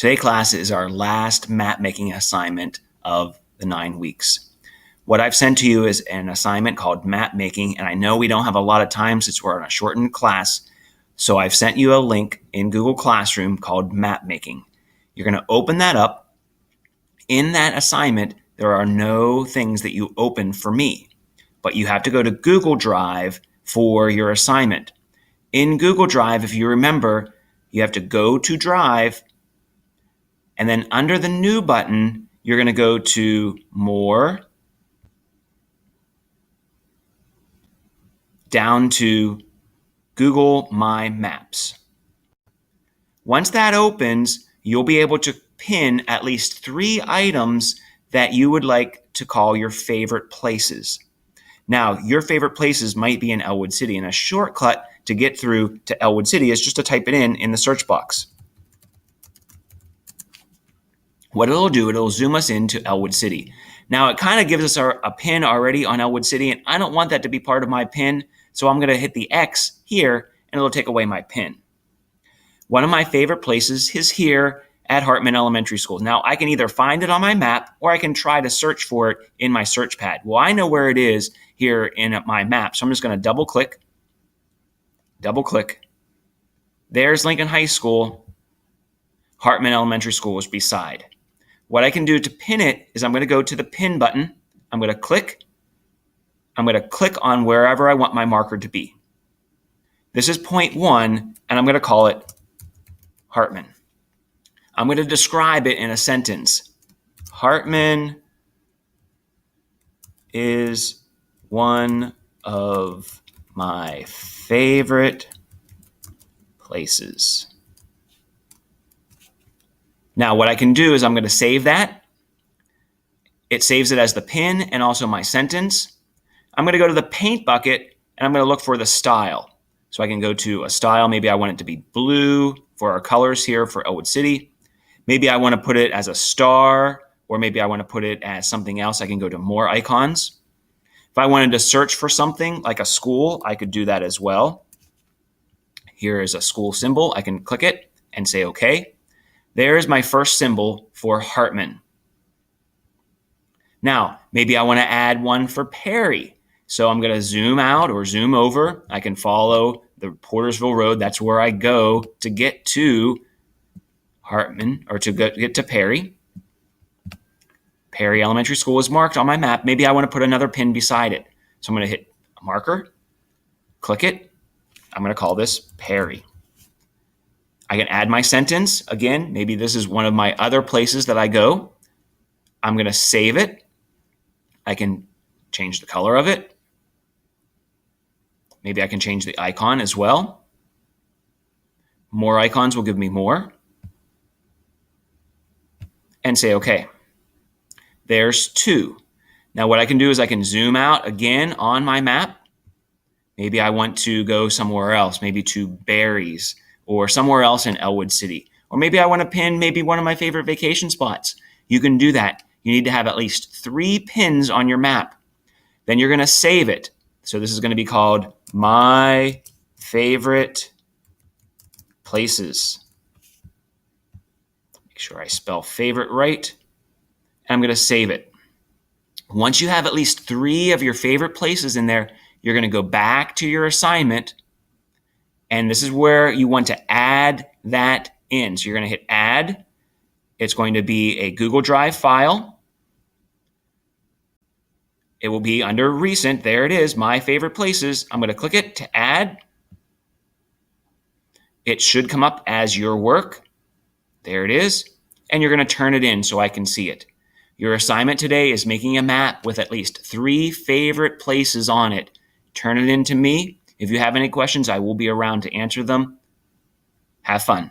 Today class is our last map making assignment of the 9 weeks. What I've sent to you is an assignment called map making, and I know we don't have a lot of time since we're on a shortened class, so I've sent you a link in Google Classroom called map making. You're going to open that up. In that assignment, there are no things that you open for me, but you have to go to Google Drive for your assignment. In Google Drive, if you remember, you have to go to Drive, and then under the New button, you're going to go to More, down to Google My Maps. Once that opens, you'll be able to pin at least 3 items that you would like to call your favorite places. Now, your favorite places might be in Ellwood City, and a shortcut to get through to Ellwood City is just to type it in the search box. What it'll do, it'll zoom us into Ellwood City. Now, it kind of gives us a pin already on Ellwood City, and I don't want that to be part of my pin, so I'm going to hit the X here, and it'll take away my pin. One of my favorite places is here at Hartman Elementary School. Now, I can either find it on my map, or I can try to search for it in my search pad. Well, I know where it is here in my map, so I'm just going to double-click. There's Lincoln High School. Hartman Elementary School is beside. What I can do to pin it is I'm going to go to the pin button. I'm going to click on wherever I want my marker to be. This is point 1, and I'm going to call it Hartman. I'm going to describe it in a sentence. Hartman is one of my favorite places. Now, what I can do is I'm going to save that. It saves it as the pin and also my sentence. I'm going to go to the paint bucket, and I'm going to look for the style. So I can go to a style. Maybe I want it to be blue for our colors here for Ellwood City. Maybe I want to put it as a star, or maybe I want to put it as something else. I can go to more icons. If I wanted to search for something like a school, I could do that as well. Here is a school symbol. I can click it and say OK. There's my first symbol for Hartman. Now, maybe I want to add one for Perry. So I'm going to zoom out or zoom over. I can follow the Portersville Road. That's where I go to get to Hartman, or to get to Perry. Perry Elementary School is marked on my map. Maybe I want to put another pin beside it. So I'm going to hit marker, click it. I'm going to call this Perry. I can add my sentence. Again, maybe this is one of my other places that I go. I'm going to save it. I can change the color of it. Maybe I can change the icon as well. More icons will give me more. And say OK. There's 2. Now what I can do is I can zoom out again on my map. Maybe I want to go somewhere else, maybe to Barry's or somewhere else in Ellwood City. Or maybe I want to pin maybe one of my favorite vacation spots. You can do that. You need to have at least 3 pins on your map. Then you're going to save it. So this is going to be called My Favorite Places. Make sure I spell favorite right. And I'm going to save it. Once you have at least 3 of your favorite places in there, you're going to go back to your assignment. And this is where you want to add that in. So you're going to hit add. It's going to be a Google Drive file. It will be under recent. There it is, my favorite places. I'm going to click it to add. It should come up as your work. There it is. And you're going to turn it in so I can see it. Your assignment today is making a map with at least 3 favorite places on it. Turn it in to me. If you have any questions, I will be around to answer them. Have fun.